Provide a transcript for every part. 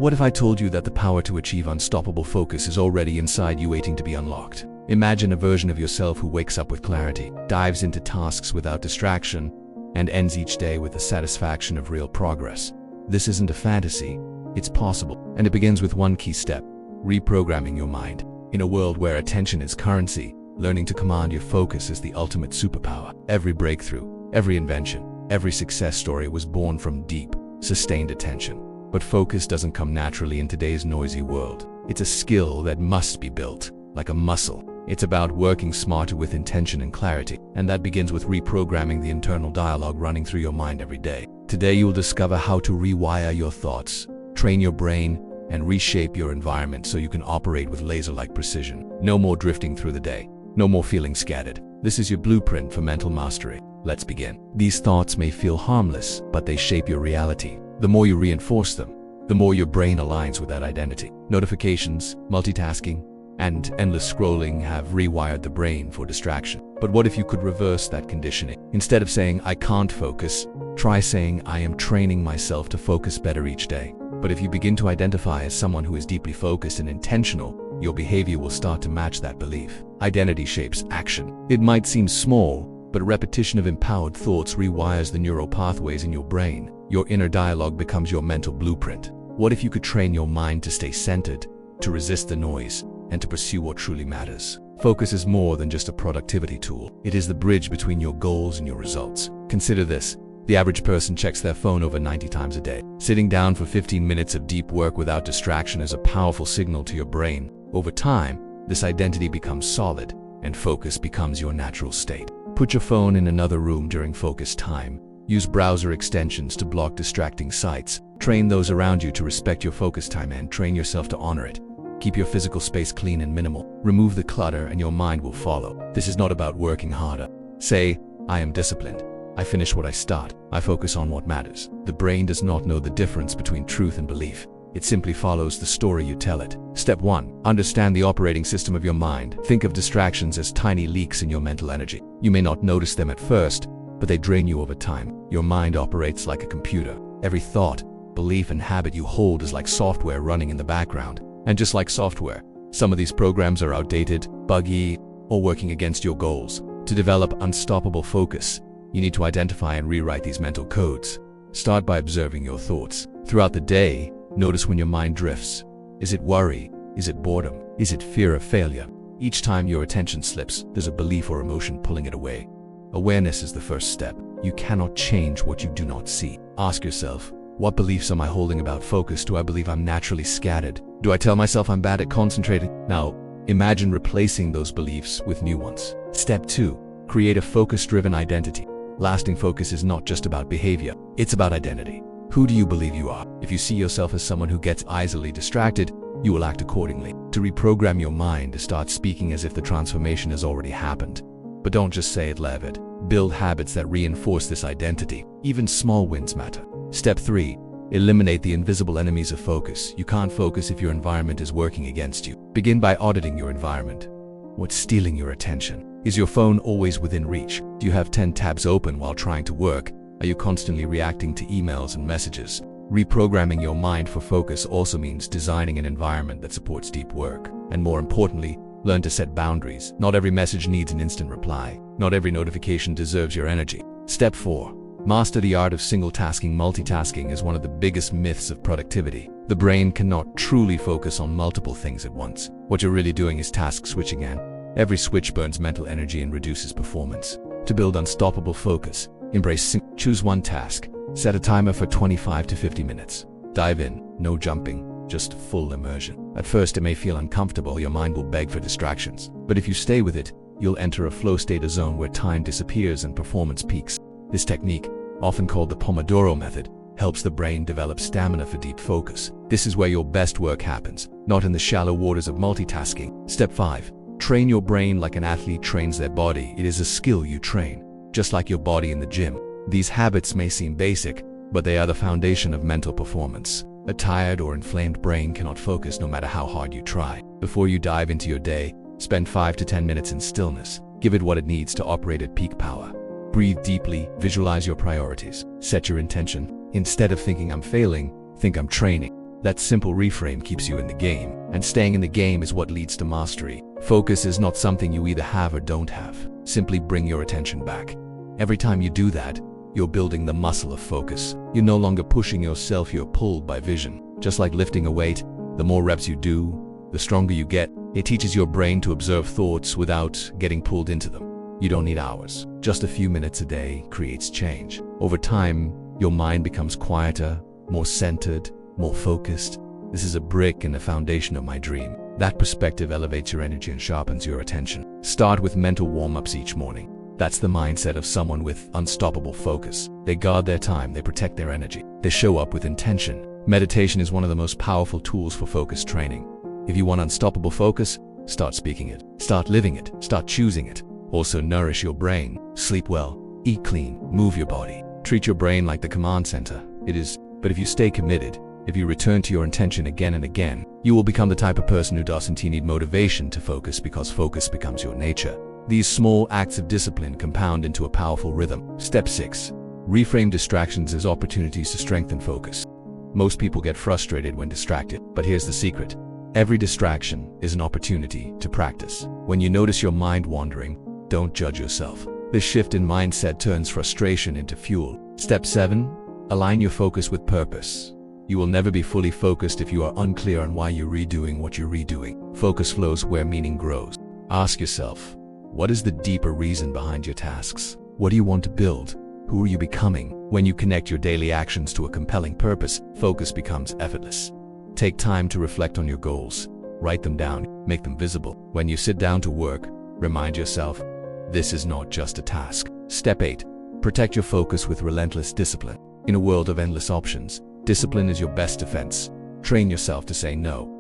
What if I told you that the power to achieve unstoppable focus is already inside you, waiting to be unlocked? Imagine a version of yourself who wakes up with clarity, dives into tasks without distraction, and ends each day with the satisfaction of real progress. This isn't a fantasy, it's possible. And it begins with one key step: reprogramming your mind. In a world where attention is currency, learning to command your focus is the ultimate superpower. Every breakthrough, every invention, every success story was born from deep, sustained attention. But focus doesn't come naturally in today's noisy world. It's a skill that must be built, like a muscle. It's about working smarter with intention and clarity, and that begins with reprogramming the internal dialogue running through your mind every day. Today you'll discover how to rewire your thoughts, train your brain, and reshape your environment so you can operate with laser-like precision. No more drifting through the day. No more feeling scattered. This is your blueprint for mental mastery. Let's begin. These thoughts may feel harmless, but they shape your reality. The more you reinforce them, the more your brain aligns with that identity. Notifications, multitasking, and endless scrolling have rewired the brain for distraction. But what if you could reverse that conditioning? Instead of saying, "I can't focus," try saying, "I am training myself to focus better each day." But if you begin to identify as someone who is deeply focused and intentional, your behavior will start to match that belief. Identity shapes action. It might seem small, but repetition of empowered thoughts rewires the neural pathways in your brain. Your inner dialogue becomes your mental blueprint. What if you could train your mind to stay centered, to resist the noise, and to pursue what truly matters? Focus is more than just a productivity tool. It is the bridge between your goals and your results. Consider this. The average person checks their phone over 90 times a day. Sitting down for 15 minutes of deep work without distraction is a powerful signal to your brain. Over time, this identity becomes solid, and focus becomes your natural state. Put your phone in another room during focus time. Use browser extensions to block distracting sites. Train those around you to respect your focus time and train yourself to honor it. Keep your physical space clean and minimal. Remove the clutter and your mind will follow. This is not about working harder. Say, "I am disciplined. I finish what I start. I focus on what matters." The brain does not know the difference between truth and belief. It simply follows the story you tell it. Step 1. Understand the operating system of your mind. Think of distractions as tiny leaks in your mental energy. You may not notice them at first, but they drain you over time. Your mind operates like a computer. Every thought, belief, and habit you hold is like software running in the background. And just like software, some of these programs are outdated, buggy, or working against your goals. To develop unstoppable focus, you need to identify and rewrite these mental codes. Start by observing your thoughts. Throughout the day, notice when your mind drifts. Is it worry? Is it boredom? Is it fear of failure? Each time your attention slips, there's a belief or emotion pulling it away. Awareness is the first step. You cannot change what you do not see. Ask yourself, what beliefs am I holding about focus? Do I believe I'm naturally scattered? Do I tell myself I'm bad at concentrating? Now, imagine replacing those beliefs with new ones. Step 2. Create a focus-driven identity. Lasting focus is not just about behavior, it's about identity. Who do you believe you are? If you see yourself as someone who gets easily distracted, you will act accordingly. To reprogram your mind to start speaking as if the transformation has already happened. But don't just say it, live it. Build habits that reinforce this identity. Even small wins matter. Step 3. Eliminate the invisible enemies of focus. You can't focus if your environment is working against you. Begin by auditing your environment. What's stealing your attention? Is your phone always within reach? Do you have 10 tabs open while trying to work? Are you constantly reacting to emails and messages? Reprogramming your mind for focus also means designing an environment that supports deep work. And more importantly, learn to set boundaries. Not every message needs an instant reply. Not every notification deserves your energy. Step 4. Master the art of single-tasking. Multitasking is one of the biggest myths of productivity. The brain cannot truly focus on multiple things at once. What you're really doing is task switching, and every switch burns mental energy and reduces performance. To build unstoppable focus, choose one task. Set a timer for 25 to 50 minutes. Dive in, no jumping, just full immersion. At first it may feel uncomfortable, your mind will beg for distractions. But if you stay with it, you'll enter a flow state, a zone where time disappears and performance peaks. This technique, often called the Pomodoro method, helps the brain develop stamina for deep focus. This is where your best work happens, not in the shallow waters of multitasking. Step 5. Train your brain like an athlete trains their body. It is a skill you train, just like your body in the gym. These habits may seem basic, but they are the foundation of mental performance. A tired or inflamed brain cannot focus no matter how hard you try. Before you dive into your day, spend 5 to 10 minutes in stillness. Give it what it needs to operate at peak power. Breathe deeply, visualize your priorities, set your intention. Instead of thinking I'm failing, think I'm training. That simple reframe keeps you in the game, and staying in the game is what leads to mastery. Focus is not something you either have or don't have. Simply bring your attention back. Every time you do that, you're building the muscle of focus. You're no longer pushing yourself, you're pulled by vision. Just like lifting a weight, the more reps you do, the stronger you get. It teaches your brain to observe thoughts without getting pulled into them. You don't need hours. Just a few minutes a day creates change. Over time, your mind becomes quieter, more centered, more focused. This is a brick in the foundation of my dream. That perspective elevates your energy and sharpens your attention. Start with mental warm-ups each morning. That's the mindset of someone with unstoppable focus. They guard their time, they protect their energy. They show up with intention. Meditation is one of the most powerful tools for focus training. If you want unstoppable focus, start speaking it. Start living it. Start choosing it. Also nourish your brain. Sleep well. Eat clean. Move your body. Treat your brain like the command center. But if you stay committed, if you return to your intention again and again, you will become the type of person who doesn't need motivation to focus, because focus becomes your nature. These small acts of discipline compound into a powerful rhythm. Step 6. Reframe distractions as opportunities to strengthen focus. Most people get frustrated when distracted, but here's the secret. Every distraction is an opportunity to practice. When you notice your mind wandering, don't judge yourself. This shift in mindset turns frustration into fuel. Step 7. Align your focus with purpose. You will never be fully focused if you are unclear on why you're redoing what you're redoing. Focus flows where meaning grows. Ask yourself, what is the deeper reason behind your tasks? What do you want to build? Who are you becoming? When you connect your daily actions to a compelling purpose, focus becomes effortless. Take time to reflect on your goals. Write them down, make them visible. When you sit down to work, remind yourself, this is not just a task. Step 8. Protect your focus with relentless discipline. In a world of endless options, discipline is your best defense. Train yourself to say no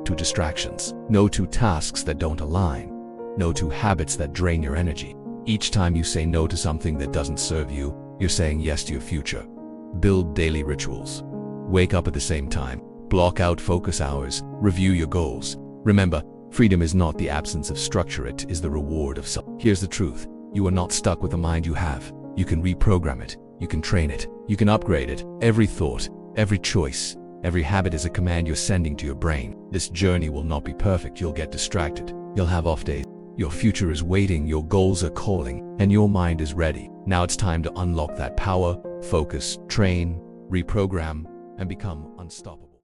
to distractions. No to tasks that don't align. No to habits that drain your energy. Each time you say no to something that doesn't serve you, you're saying yes to your future. Build daily rituals. Wake up at the same time. Block out focus hours. Review your goals. Remember, freedom is not the absence of structure, it is the reward of self. Here's the truth. You are not stuck with the mind you have. You can reprogram it. You can train it. You can upgrade it. Every thought, every choice, every habit is a command you're sending to your brain. This journey will not be perfect. You'll get distracted. You'll have off days. Your future is waiting, your goals are calling, and your mind is ready. Now it's time to unlock that power, focus, train, reprogram, and become unstoppable.